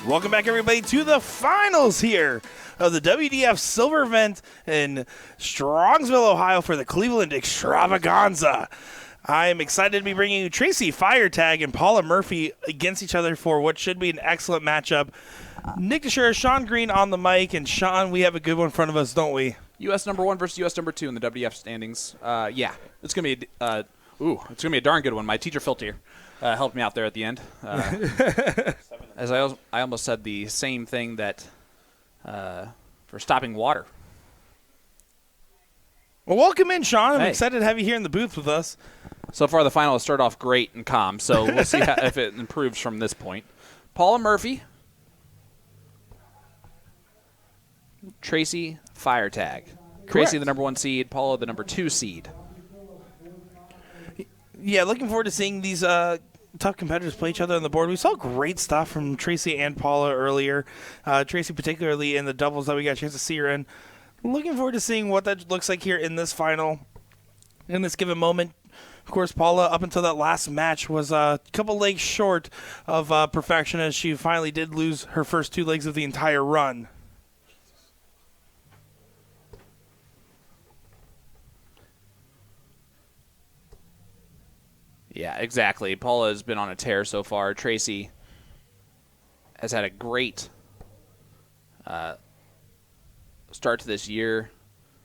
Welcome back, everybody, to the finals here of the WDF Silver event in Strongsville, Ohio for the Cleveland Extravaganza. I am excited to be bringing you Tracy Feiertag and Paula Murphy against each other for what should be an excellent matchup. Nick Dichiria, Sean Green on the mic, and Sean, we have a good one in front of us, don't we? U.S. number 1 versus U.S. number 2 in the WDF standings. Yeah, it's gonna be it's gonna be a darn good one. My teacher Filter helped me out there at the end. As I almost said the same thing that for stopping water. Well, welcome in, Sean. I'm Hey. excited to have you here in the booth with us. So far, the final has started off great and calm. So we'll see if it improves from this point. Paula Murphy, Tracy Feiertag. Tracy, the number 1 seed. Paula, the number 2 seed. Yeah, looking forward to seeing these tough competitors play each other on the board. We saw great stuff from Tracy and Paula earlier. Tracy particularly in the doubles that we got a chance to see her in. Looking forward to seeing what that looks like here in this final, in this given moment. Of course, Paula, up until that last match, was a couple legs short of perfection as she finally did lose her first 2 legs of the entire run. Yeah, exactly. Paula has been on a tear so far. Tracy has had a great start to this year.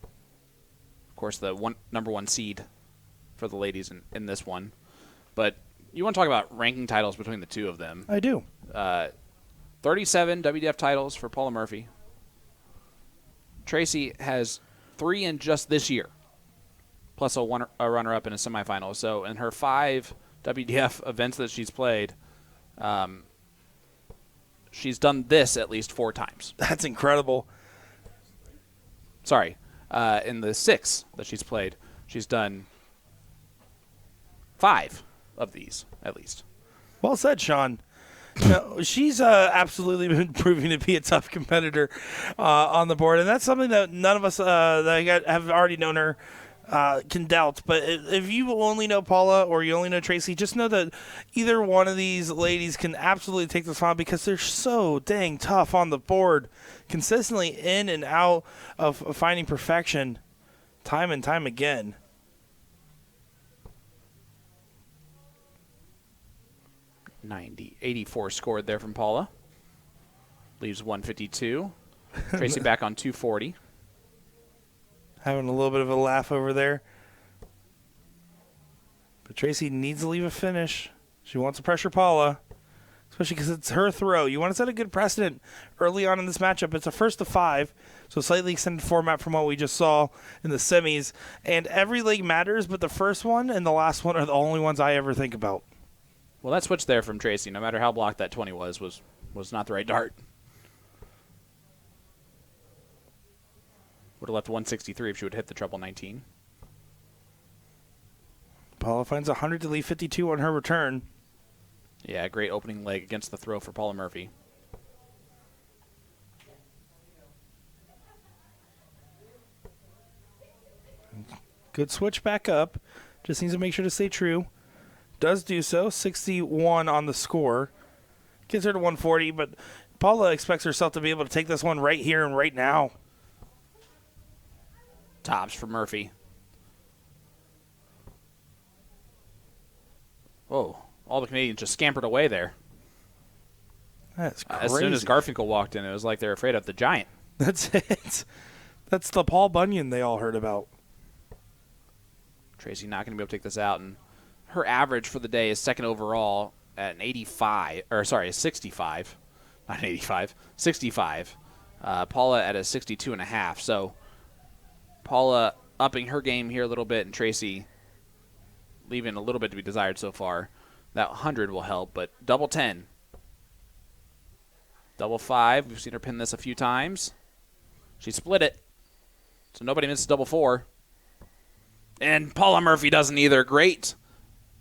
Of course, the number 1 seed for the ladies in this one. But you want to talk about ranking titles between the two of them. I do. 37 WDF titles for Paula Murphy. Tracy has 3 in just this year, plus a runner-up in a semifinal. So in her 5 WDF events that she's played, she's done this at least 4 times. That's incredible. Sorry, in the 6 that she's played, she's done 5 of these at least. Well said, Sean. No, she's absolutely been proving to be a tough competitor on the board, and that's something that none of us that have already known her can doubt. But if you only know Paula or you only know Tracy, just know that either one of these ladies can absolutely take this on because they're so dang tough on the board, consistently in and out of finding perfection time and time again. .84 scored there from Paula. Leaves 152. Tracy back on 240. Having a little bit of a laugh over there. But Tracy needs to leave a finish. She wants to pressure Paula, especially because it's her throw. You want to set a good precedent early on in this matchup. It's a first to 5, so slightly extended format from what we just saw in the semis. And every leg matters, but the first one and the last one are the only ones I ever think about. Well, that switch there from Tracy, no matter how blocked that 20 was not the right dart. Would have left 163 if she would have hit the treble 19. Paula finds 100 to leave 52 on her return. Yeah, great opening leg against the throw for Paula Murphy. Good switch back up. Just needs to make sure to stay true. Does do so. 61 on the score. Gets her to 140, but Paula expects herself to be able to take this one right here and right now. Tops for Murphy. Whoa, all the Canadians just scampered away there. That's crazy. As soon as Garfinkel walked in, it was like they were afraid of the giant. That's it. That's the Paul Bunyan they all heard about. Tracy not going to be able to take this out, and her average for the day is second overall at an 65. Not an 85, 65. Paula at a 62.5. So Paula upping her game here a little bit, and Tracy leaving a little bit to be desired so far. That 100 will help, but double 10. Double 5. We've seen her pin this a few times. She split it, so nobody misses double 4. And Paula Murphy doesn't either. Great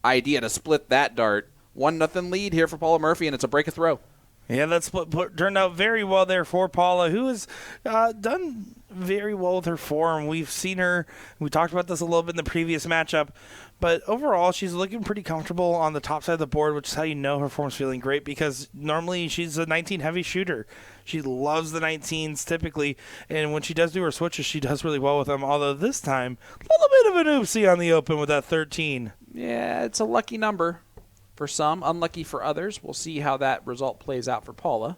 idea to split that dart. 1-0 lead here for Paula Murphy, and it's a break of throw. Yeah, that split turned out very well there for Paula, who has done very well with her form. We've seen her, we talked about this a little bit in the previous matchup, but overall she's looking pretty comfortable on the top side of the board, which is how you know her form's feeling great, because normally she's a 19 heavy shooter. She loves the 19s typically, and when she does do her switches, she does really well with them, although this time, a little bit of an oopsie on the open with that 13. Yeah, it's a lucky number for some, unlucky for others. We'll see how that result plays out for Paula.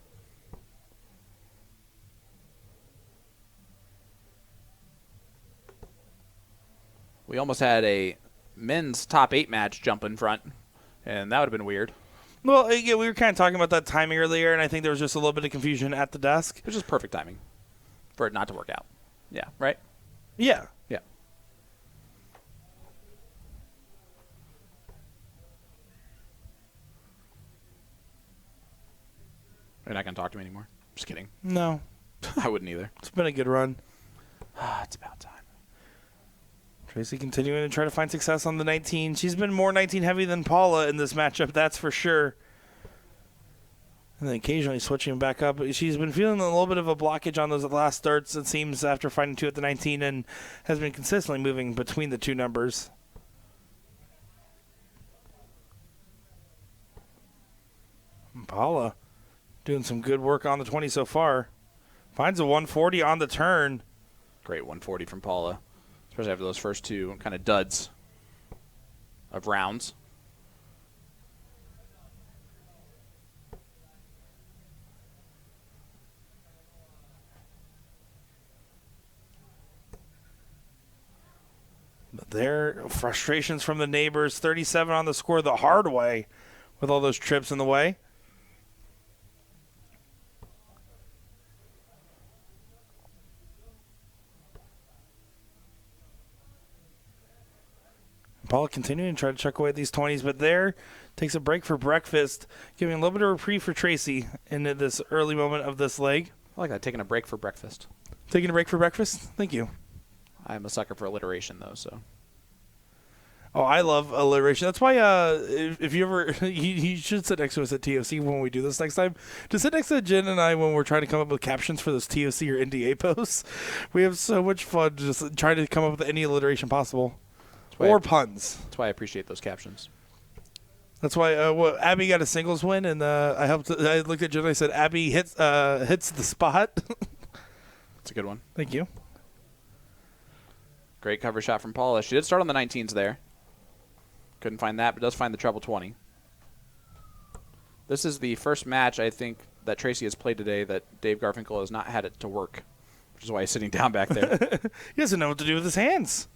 We almost had a men's top 8 match jump in front, and that would have been weird. Well, again, we were kind of talking about that timing earlier, and I think there was just a little bit of confusion at the desk. It was just perfect timing for it not to work out. Yeah, right? Yeah. Yeah. You're not going to talk to me anymore? Just kidding. No. I wouldn't either. It's been a good run. It's about time. Tracy continuing to try to find success on the 19. She's been more 19 heavy than Paula in this matchup, that's for sure. And then occasionally switching back up. She's been feeling a little bit of a blockage on those last darts, it seems, after finding 2 at the 19, and has been consistently moving between the 2 numbers. Paula doing some good work on the 20 so far. Finds a 140 on the turn. Great 140 from Paula, especially after those first 2 kind of duds of rounds. But there, frustrations from the neighbors. 37 on the score the hard way with all those trips in the way. Paula continuing to try to chuck away at these 20s, but there takes a break for breakfast, giving a little bit of reprieve for Tracy in this early moment of this leg. I like that, taking a break for breakfast. Taking a break for breakfast? Thank you. I'm a sucker for alliteration, though, so. Oh, I love alliteration. That's why if you ever, you should sit next to us at TOC when we do this next time. Just sit next to Jen and I when we're trying to come up with captions for those TOC or NDA posts. We have so much fun just trying to come up with any alliteration possible. Or puns. That's why I appreciate those captions. That's why Abby got a singles win, and I looked at Jen and I said, Abby hits the spot. That's a good one. Thank you. Great cover shot from Paula. She did start on the 19s there. Couldn't find that, but does find the treble 20. This is the first match, I think, that Tracy has played today that Dave Garfinkel has not had it to work, which is why he's sitting down back there. He doesn't know what to do with his hands.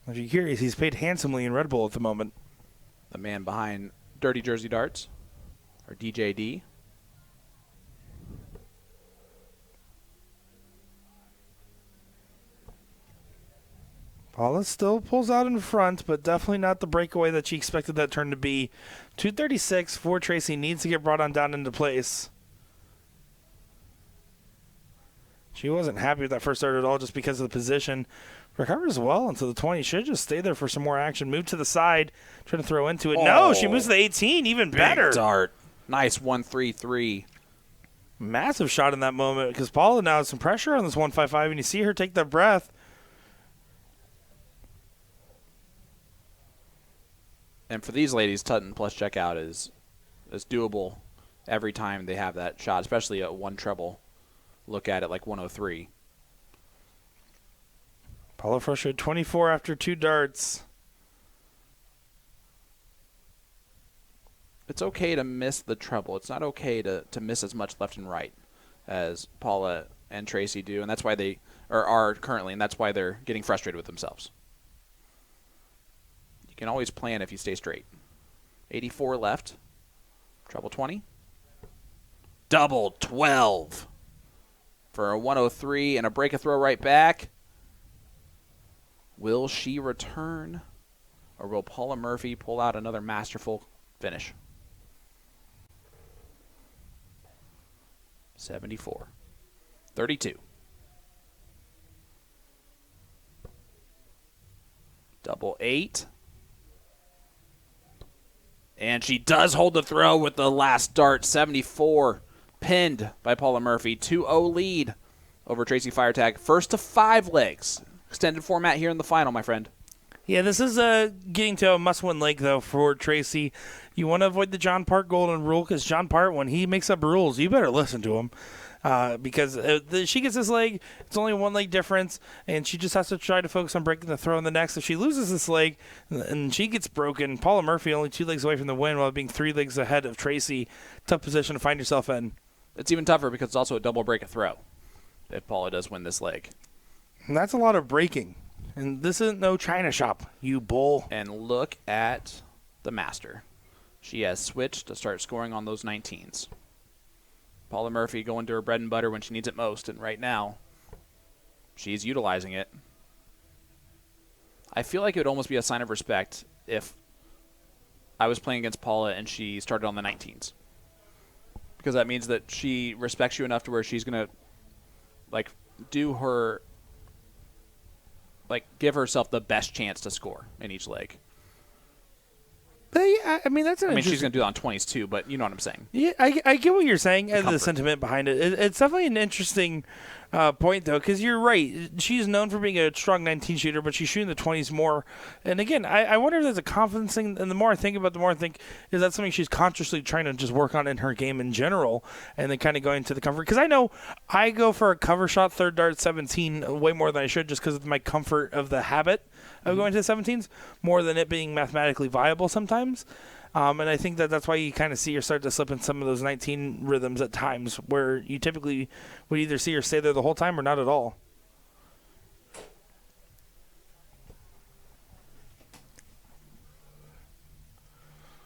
If you're curious, he's paid handsomely in Red Bull at the moment. The man behind Dirty Jersey Darts, or DJD. Paula still pulls out in front, but definitely not the breakaway that she expected that turn to be. 236 for Tracy needs to get brought on down into place. She wasn't happy with that first start at all just because of the position. Recovers well into the 20. Should just stay there for some more action. Move to the side. Trying to throw into it. Oh, no, she moves to the 18. Even better. Big dart. Nice 1-3-3. Massive shot in that moment because Paula now has some pressure on this 155, and you see her take that breath. And for these ladies, Tutton plus checkout is doable every time they have that shot, especially at one treble. Look at it like 103. Paula frustrated 24 after 2 darts. It's okay to miss the treble. It's not okay to miss as much left and right as Paula and Tracy do, and that's why they are currently, and that's why they're getting frustrated with themselves. You can always plan if you stay straight. 84 left. Treble 20. Double 12 for a 103 and a break a throw right back. Will she return, or will Paula Murphy pull out another masterful finish? 74. 32. Double 8. And she does hold the throw with the last dart, 74, pinned by Paula Murphy. 2-0 lead over Tracy Feiertag. First to 5 legs. Extended format here in the final, my friend. Yeah, this is getting to a must-win leg, though, for Tracy. You want to avoid the John Part golden rule, because John Part, when he makes up rules, you better listen to him. Because she gets this leg, it's only 1 leg difference, and she just has to try to focus on breaking the throw in the next. If she loses this leg and she gets broken, Paula Murphy only 2 legs away from the win while being 3 legs ahead of Tracy. Tough position to find yourself in. It's even tougher because it's also a double break a throw if Paula does win this leg. And that's a lot of breaking. And this isn't no China shop, you bull. And look at the master. She has switched to start scoring on those 19s. Paula Murphy going to her bread and butter when she needs it most, and right now, she's utilizing it. I feel like it would almost be a sign of respect if I was playing against Paula and she started on the 19s. Because that means that she respects you enough to where she's going to, like, do her... like, give herself the best chance to score in each leg. But yeah, I mean, that's an she's going to do it on 20s too, but you know what I'm saying. Yeah, I get what you're saying and the sentiment behind it. It's definitely an interesting point, though, because you're right. She's known for being a strong 19 shooter, but she's shooting the 20s more. And again, I wonder if there's a confidence thing. And the more I think about it, the more I think, is that something she's consciously trying to just work on in her game in general, and then kind of going to the comfort. Because I know I go for a cover shot, third dart, 17 way more than I should, just because of my comfort of the habit of going to the 17s, more than it being mathematically viable sometimes. And I think that's why you kind of see her start to slip in some of those 19 rhythms at times where you typically would either see her stay there the whole time or not at all.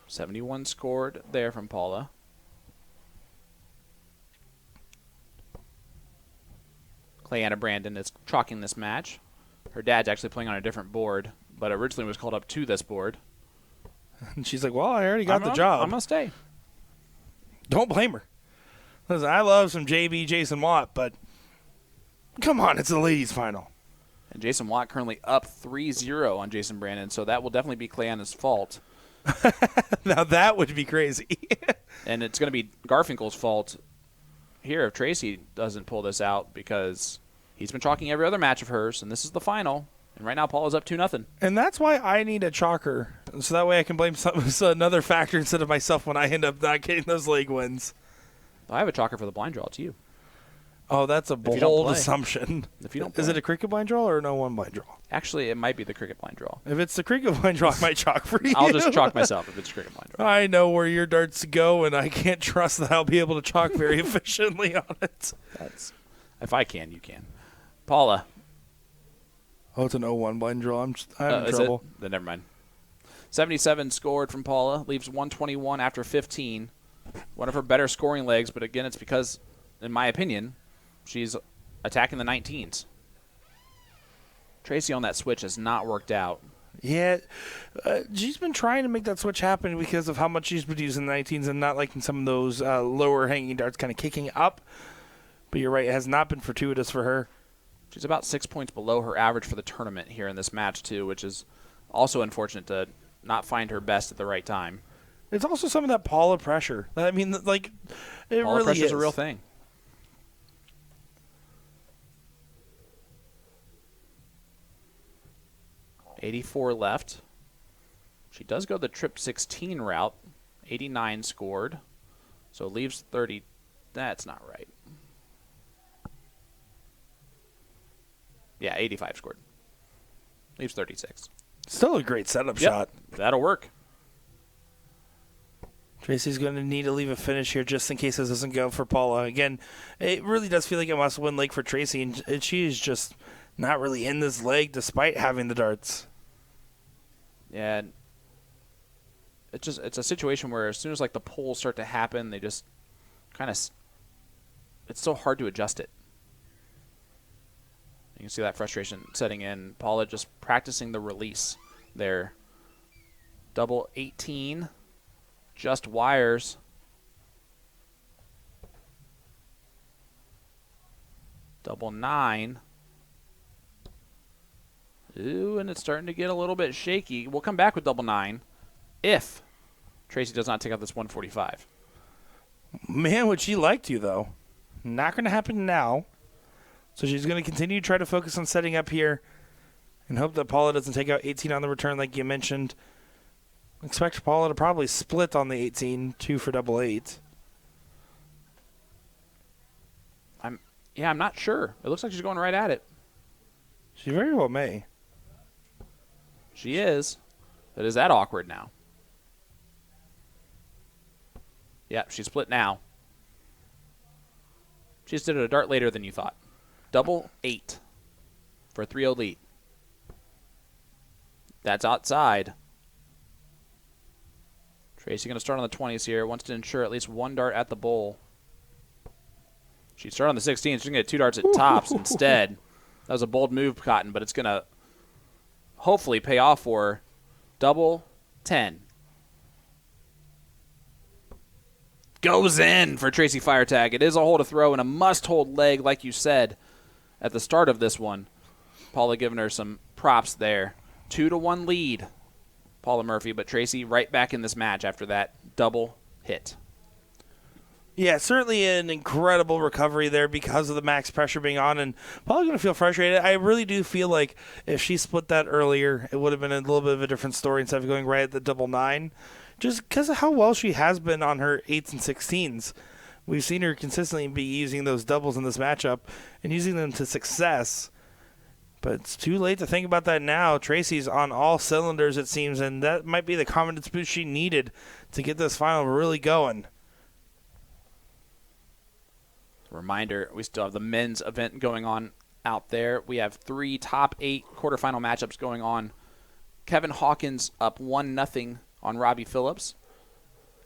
.71 scored there from Paula. Clayana Brandon is chalking this match. Her dad's actually playing on a different board, but originally was called up to this board. And she's like, well, I already got the job. I'm going to stay. Don't blame her. Listen, I love some JB Jason Watt, but come on, it's the ladies' final. And Jason Watt currently up 3-0 on Jason Brandon, so that will definitely be Clayana's fault. Now that would be crazy. And it's going to be Garfinkel's fault here if Tracy doesn't pull this out, because he's been chalking every other match of hers, and this is the final. And right now, Paula's up 2-0. And that's why I need a chalker, so that way I can blame another factor instead of myself when I end up not getting those leg wins. I have a chalker for the blind draw. It's you. Oh, that's a bold assumption. If you don't Is it a cricket blind draw or no one blind draw? Actually, it might be the cricket blind draw. If it's the cricket blind draw, I might chalk for you. I'll just chalk myself if it's cricket blind draw. I know where your darts go, and I can't trust that I'll be able to chalk very efficiently on it. If I can, you can. Paula. Oh, it's an 0-1 blind draw. I'm in trouble. Then never mind. 77 scored from Paula. Leaves 121 after 15. One of her better scoring legs, but again, it's because, in my opinion, she's attacking the 19s. Tracy on that switch has not worked out. Yeah, she's been trying to make that switch happen because of how much she's been using the 19s and not liking some of those lower hanging darts kind of kicking up. But you're right, it has not been fortuitous for her. She's about 6 points below her average for the tournament here in this match, too, which is also unfortunate to not find her best at the right time. It's also some of that Paula pressure. I mean, like, it Paula really pressure is a real thing. .84 left. She does go the trip 16 route. 89 scored. So leaves 30. That's not right. Yeah, 85 scored. Leaves 36. Still a great setup shot. That'll work. Tracy's going to need to leave a finish here just in case this doesn't go for Paula. Again, it really does feel like a must-win leg for Tracy, and she is just not really in this leg despite having the darts. Yeah, it's a situation where as soon as like the pulls start to happen, they just kind of it's so hard to adjust it. You can see that frustration setting in. Paula just practicing the release there. Double 18, just wires. Double 9. Ooh, and it's starting to get a little bit shaky. We'll come back with double 9 if Tracy does not take out this 145. Man, would she like to, though. Not going to happen now. So she's going to continue to try to focus on setting up here and hope that Paula doesn't take out 18 on the return like you mentioned. Expect Paula to probably split on the 18, 2 for double 8. I'm not sure. It looks like she's going right at it. She very well may. She is. But is that awkward now? Yeah, she split now. She just did a dart later than you thought. Double 8 for a 3-0 lead. That's outside. Tracy going to start on the 20s here. Wants to ensure at least one dart at the bowl. She started on the 16s. She's going to get 2 darts at tops instead. That was a bold move, Cotton, but it's going to hopefully pay off for her. Double 10. Goes in for Tracy Feiertag. It is a hole to throw and a must-hold leg, like you said at the start of this one. Paula giving her some props there. 2-1 lead, Paula Murphy, but Tracy right back in this match after that double hit. Yeah, certainly an incredible recovery there because of the max pressure being on, and Paula's going to feel frustrated. I really do feel like if she split that earlier, it would have been a little bit of a different story instead of going right at the double 9, just because of how well she has been on her 8s and 16s. We've seen her consistently be using those doubles in this matchup and using them to success. But it's too late to think about that now. Tracy's on all cylinders, it seems, and that might be the confidence boost she needed to get this final really going. Reminder, we still have the men's event going on out there. We have 3 top 8 quarterfinal matchups going on. Kevin Hawkins up 1-0 on Robbie Phillips.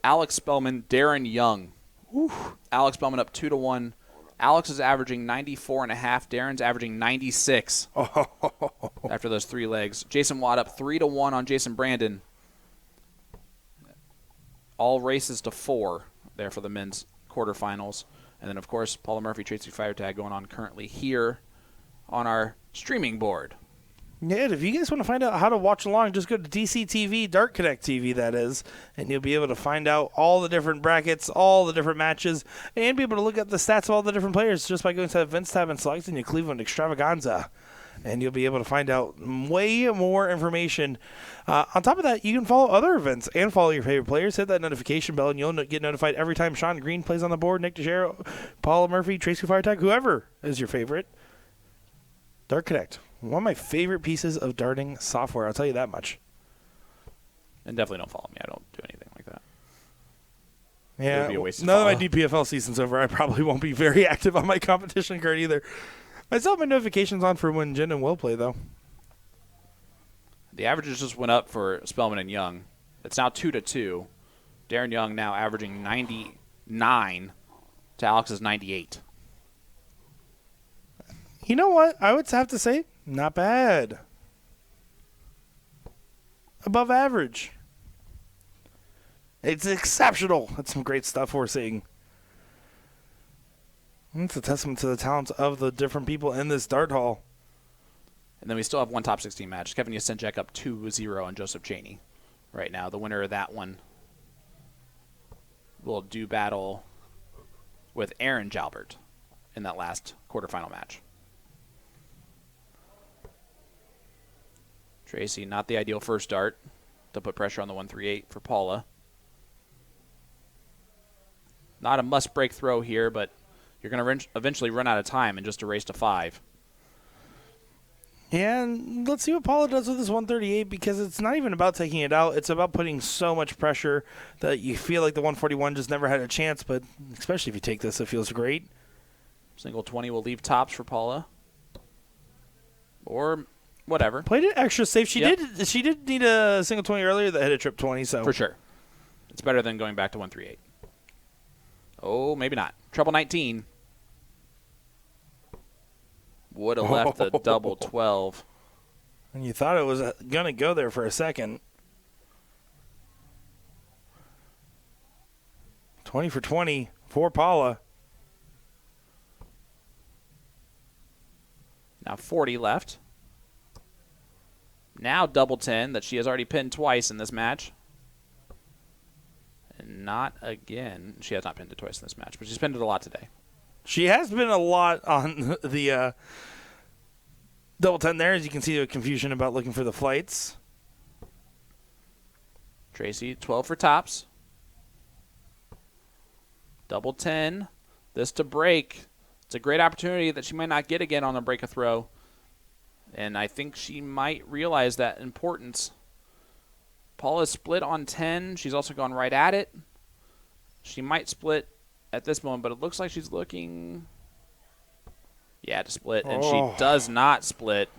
Alex Spellman, Darren Young. Alex Spellman up 2-1. Alex is averaging 94.5. Darren's averaging 96 after those 3 legs. Jason Watt up 3-1 on Jason Brandon. All races to 4 there for the men's quarterfinals. And then, of course, Paula Murphy, Tracy Feiertag going on currently here on our streaming board. Yeah, if you guys want to find out how to watch along, just go to DCTV, Dart Connect TV, that is, and you'll be able to find out all the different brackets, all the different matches, and be able to look at the stats of all the different players just by going to the Events tab and selecting your Cleveland Extravaganza. And you'll be able to find out way more information. On top of that, you can follow other events and follow your favorite players. Hit that notification bell, and you'll get notified every time Sean Green plays on the board, Nick DeGero, Paula Murphy, Tracy Feiertag, whoever is your favorite. Dart Connect, one of my favorite pieces of darting software, I'll tell you that much. And definitely don't follow me. I don't do anything like that. Yeah, It would be a waste to now that follow. my DPFL season's over, I probably won't be very active on my competition card either. I still have my notifications on for when Jen and Will play, though. The averages just went up for Spellman and Young. It's now 2-2. Darren Young now averaging 99 to Alex's 98. You know what? I would have to say, not bad. Above average. It's exceptional. That's some great stuff we're seeing. It's a testament to the talents of the different people in this dart hall. And then we still have one top 16 match. Kevin Yasenchek up 2-0 on Joseph Cheney right now. The winner of that one will do battle with Aaron Jalbert in that last quarterfinal match. Tracy, not the ideal first dart to put pressure on the 138 for Paula. Not a must-break throw here, but you're going to eventually run out of time in just a race to 5. Yeah, and let's see what Paula does with this 138, because it's not even about taking it out. It's about putting so much pressure that you feel like the 141 just never had a chance, but especially if you take this, it feels great. Single 20 will leave tops for Paula. Or whatever. Played it extra safe. She Yep. did need a single 20 earlier that hit a trip 20, so. For sure. It's better than going back to 138. Oh, maybe not. Treble 19. Would have left the double 12. And you thought it was going to go there for a second. 20 for 20 for Paula. Now 40 left. Now double 10 that she has already pinned twice in this match. Not again. She has not pinned it twice in this match, but she's pinned it a lot today. She has been a lot on the double 10 there, as you can see the confusion about looking for the flights. Tracy, 12 for tops. Double 10. This to break. It's a great opportunity that she might not get again on a break a throw. And I think she might realize that importance. Paula's split on 10. She's also gone right at it. She might split at this moment, but it looks like she's looking, to split. And she does not split.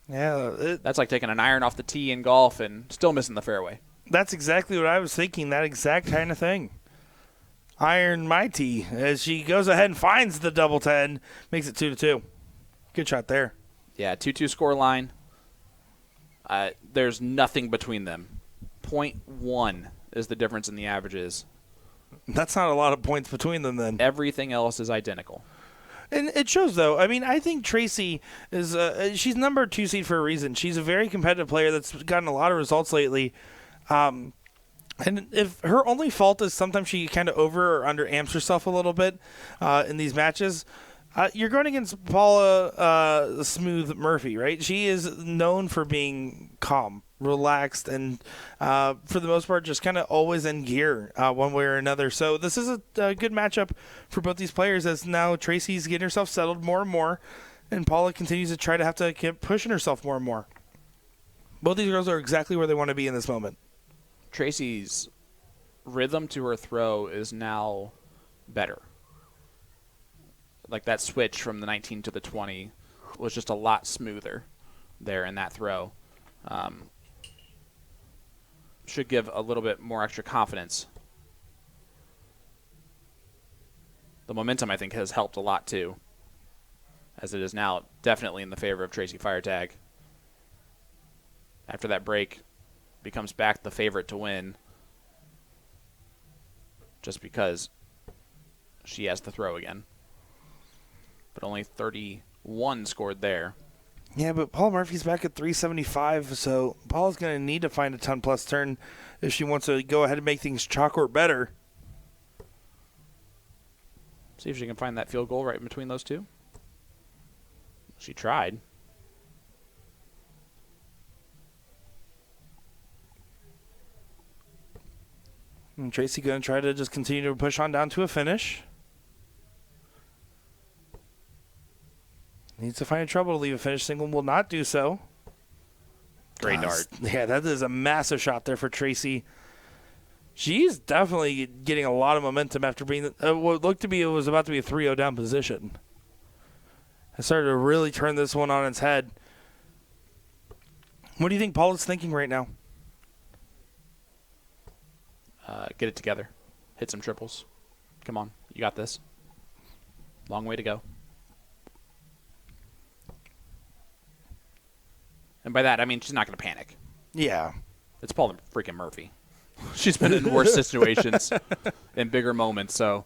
Yeah. That's like taking an iron off the tee in golf and still missing the fairway. That's exactly what I was thinking, that exact kind of thing. Iron my tee as she goes ahead and finds the double 10, makes it 2-2. Good shot there. Yeah, 2-2 score line. There's nothing between them. 0.1 is the difference in the averages. That's not a lot of points between them then. Everything else is identical. And it shows, though. I mean, I think Tracy is she's number 2 seed for a reason. She's a very competitive player that's gotten a lot of results lately. And if her only fault is sometimes she kind of over or under amps herself a little bit in these matches, you're going against Paula Smooth Murphy, right? She is known for being calm, relaxed, and for the most part just kind of always in gear one way or another. So this is a good matchup for both these players as now Tracy's getting herself settled more and more, and Paula continues to try to have to keep pushing herself more and more. Both these girls are exactly where they want to be in this moment. Tracy's rhythm to her throw is now better. Like that switch from the 19 to the 20 was just a lot smoother there in that throw. Should give a little bit more extra confidence. The momentum, I think, has helped a lot, too, as it is now definitely in the favor of Tracy Feiertag. After that break, becomes back the favorite to win just because she has to throw again. But only 31 scored there. Yeah, but Paula Murphy's back at 375, so Paula's going to need to find a 10-plus turn if she wants to go ahead and make things chalk-or better. See if she can find that field goal right in between those two. She tried. And Tracy going to try to just continue to push on down to a finish. Needs to find trouble to leave a finish single, will not do so. Great dart. Yeah, that is a massive shot there for Tracy. She's definitely getting a lot of momentum after being what looked to be it was about to be a 3-0 down position. I started to really turn this one on its head. What do you think Paula's thinking right now? Get it together. Hit some triples. Come on. You got this. Long way to go. And by that, I mean she's not going to panic. Yeah. It's Paula freaking Murphy. She's been in worse situations in bigger moments, so.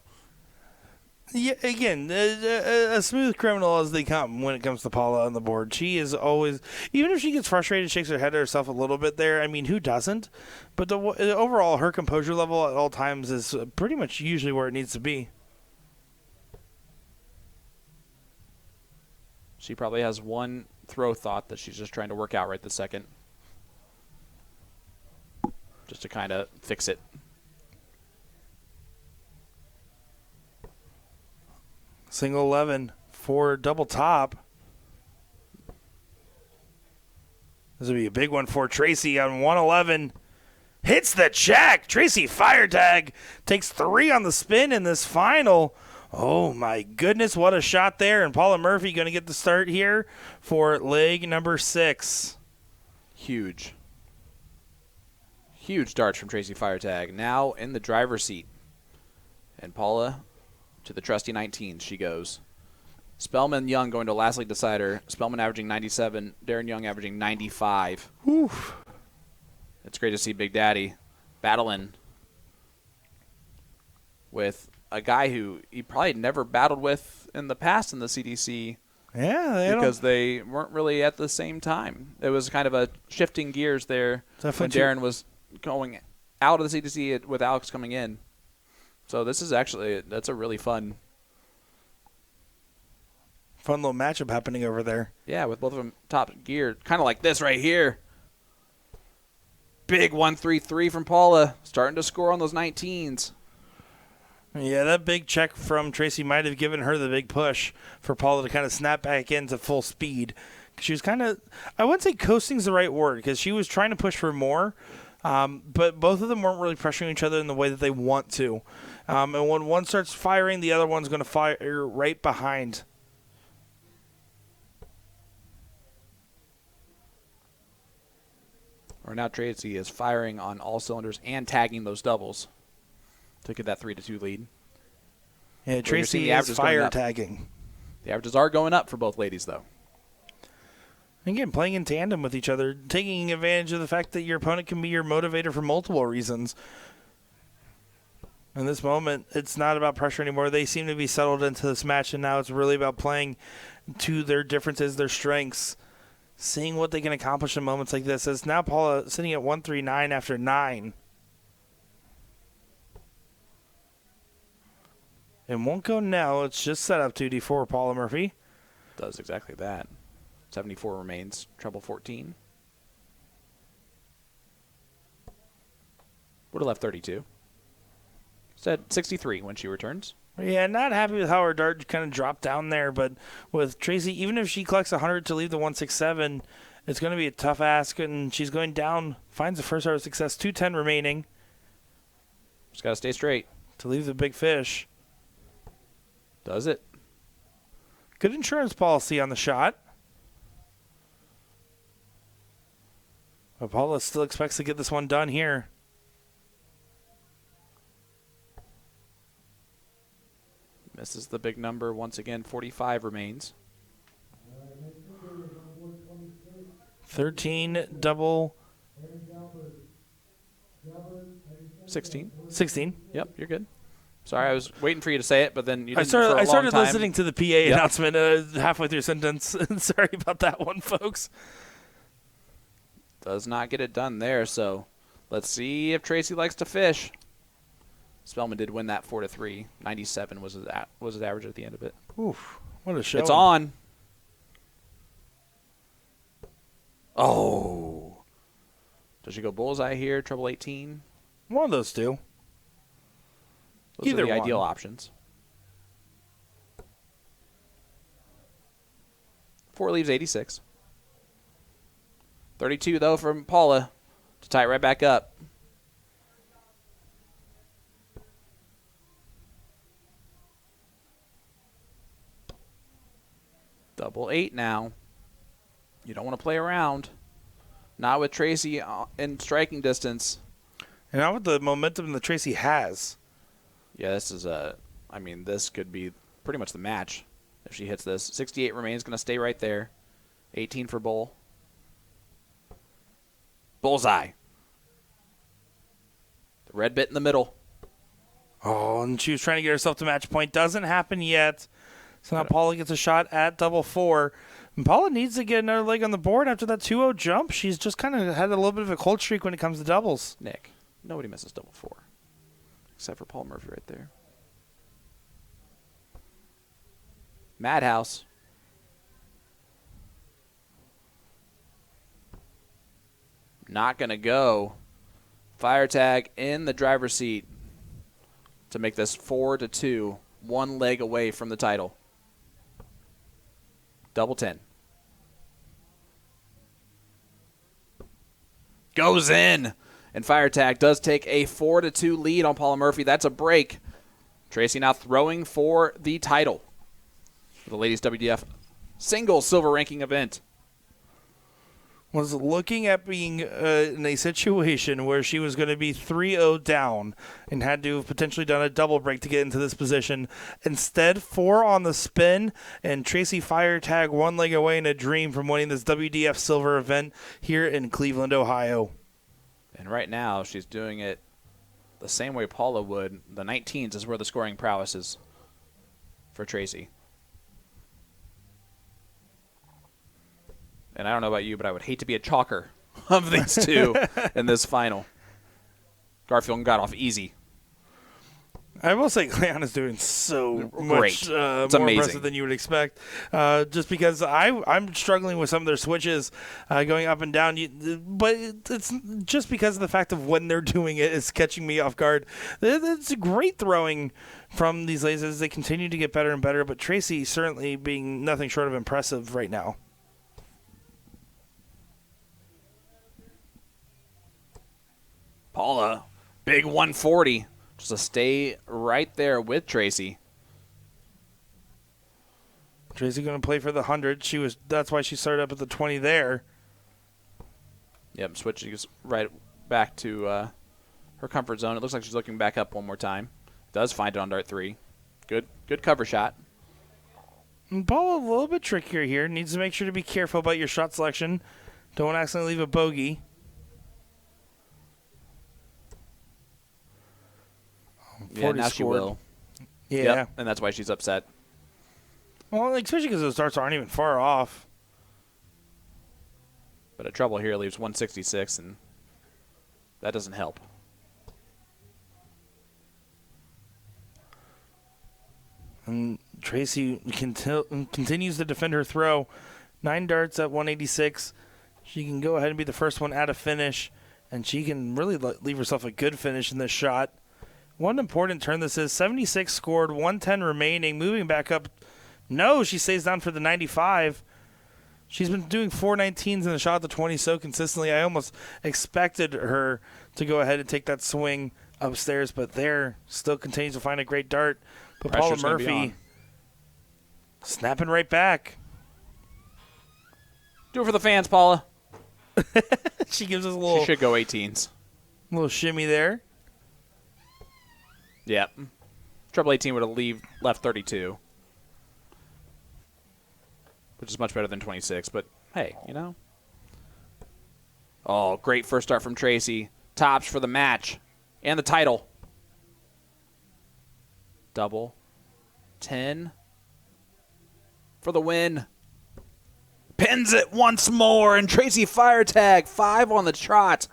Yeah, again, a smooth criminal as they come when it comes to Paula on the board. She is always, even if she gets frustrated, shakes her head at herself a little bit there. I mean, who doesn't? But overall, her composure level at all times is pretty much usually where it needs to be. She probably has one throw thought that she's just trying to work out right this second. Just to kind of fix it. Single 11 for double top. This will be a big one for Tracy on 111. Hits the check. Tracy Feiertag takes 3 on the spin in this final. Oh, my goodness, what a shot there. And Paula Murphy going to get the start here for leg number 6. Huge. Huge darts from Tracy Feiertag. Now in the driver's seat. And Paula to the trusty 19. She goes. Spellman Young going to last league decider. Spellman averaging 97. Darren Young averaging 95. Oof. It's great to see Big Daddy battling with a guy who he probably never battled with in the past in the CDC. Yeah, because they weren't really at the same time. It was kind of a shifting gears there when Darren was going out of the CDC with Alex coming in. So this is actually, that's a really fun little matchup happening over there. Yeah, with both of them top gear. Kind of like this right here. Big 1-3-3 from Paula. Starting to score on those 19s. Yeah, that big check from Tracy might have given her the big push for Paula to kind of snap back into full speed. She was kind of, I wouldn't say coasting is the right word, because she was trying to push for more, but both of them weren't really pressuring each other in the way that they want to. And when one starts firing, the other one's going to fire right behind. Or now Tracy is firing on all cylinders and tagging those doubles to get that 3-2 lead. Yeah, Tracy is fire tagging. The averages are going up for both ladies, though. Again, playing in tandem with each other, taking advantage of the fact that your opponent can be your motivator for multiple reasons. In this moment, it's not about pressure anymore. They seem to be settled into this match, and now it's really about playing to their differences, their strengths, seeing what they can accomplish in moments like this. As now Paula sitting at 1-3-9 after 9. It won't go now. It's just set up 2D for Paula Murphy. Does exactly that. 74 remains. Treble 14. Would have left 32. Said 63 when she returns. Yeah, not happy with how her dart kind of dropped down there, but with Tracy, even if she collects 100 to leave the 167, it's going to be a tough ask, and she's going down, finds the first hour of success, 210 remaining. Just got to stay straight. To leave the big fish. Does it? Good insurance policy on the shot. But Paula still expects to get this one done here. Misses the big number once again. 45 remains. 13 double. 16. 16. Yep, you're good. Sorry, I was waiting for you to say it, but then you didn't. I started listening to the PA announcement halfway through a sentence. Sorry about that one, folks. Does not get it done there, so let's see if Tracy likes to fish. Spellman did win that 4-3. 97 was his average at the end of it. Oof, what a show. It's on. Oh. Does she go bullseye here? Treble 18? One of those two. Those Either are the one. ideal options. 4 leaves 86. 32, though, from Paula to tie it right back up. Double 8 now. You don't want to play around. Not with Tracy in striking distance. And not with the momentum that Tracy has. Yeah, this is this could be pretty much the match if she hits this. 68 remains, going to stay right there. 18 for Bull. Bullseye. The red bit in the middle. Oh, and she was trying to get herself to match point. Doesn't happen yet. So now Paula gets a shot at double 4. And Paula needs to get another leg on the board after that 2-0 jump. She's just kind of had a little bit of a cold streak when it comes to doubles. Nick, nobody misses double 4. Except for Paul Murphy right there. Madhouse. Not going to go. Feiertag in the driver's seat to make this 4-2. One leg away from the title. Double 10. Goes in. And Feiertag does take a 4-2 lead on Paula Murphy. That's a break. Tracy now throwing for the title. For the ladies WDF singles silver ranking event. Was looking at being in a situation where she was going to be 3-0 down and had to have potentially done a double break to get into this position. Instead, 4 on the spin, and Tracy Feiertag one leg away in a dream from winning this WDF silver event here in Cleveland, Ohio. And right now, she's doing it the same way Paula would. The 19s is where the scoring prowess is for Tracy. And I don't know about you, but I would hate to be a chalker of these two in this final. Garfield got off easy. I will say Cleanna's doing so Great. much more It's amazing. impressive than you would expect. Just because I'm struggling with some of their switches going up and down. But it's just because of the fact of when they're doing it is catching me off guard. It's great throwing from these ladies as they continue to get better and better. But Tracy certainly being nothing short of impressive right now. Paula, big 140. Just to stay right there with Tracy. Tracy going to play for the 100. That's why she started up at the 20 there. Yep, switching right back to her comfort zone. It looks like she's looking back up one more time. Does find it on dart 3. Good cover shot. And Paula a little bit trickier here. Needs to make sure to be careful about your shot selection. Don't want to accidentally leave a bogey. Yeah, now she will. Yeah. Yep, and that's why she's upset. Well, especially because those darts aren't even far off. But a trouble here leaves 166, and that doesn't help. And Tracy continues to defend her throw. 9 darts at 186. She can go ahead and be the first one at a finish, and she can really leave herself a good finish in this shot. One important turn this is. 76 scored, 110 remaining, moving back up. No, she stays down for the 95. She's been doing 419s in the shot at the 20 so consistently. I almost expected her to go ahead and take that swing upstairs, but there still continues to find a great dart. But Paula Murphy snapping right back. Do it for the fans, Paula. She gives us a little. She should go 18s. Little shimmy there. Yeah. Triple 18 would have left 32. Which is much better than 26, but hey, you know. Oh, great first start from Tracy. Tops for the match and the title. Double. 10 for the win. Pins it once more, and Tracy Feiertag, 5 on the trot.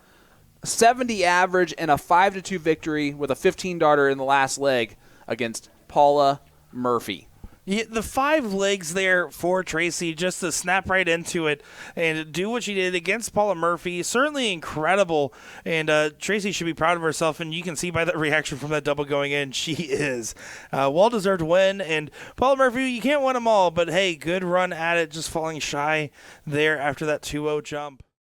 70 average and a 5-2 victory with a 15-darter in the last leg against Paula Murphy. Yeah, the 5 legs there for Tracy just to snap right into it and do what she did against Paula Murphy. Certainly incredible, and Tracy should be proud of herself, and you can see by that reaction from that double going in, she is. Well-deserved win, and Paula Murphy, you can't win them all, but hey, good run at it, just falling shy there after that 2-0 jump.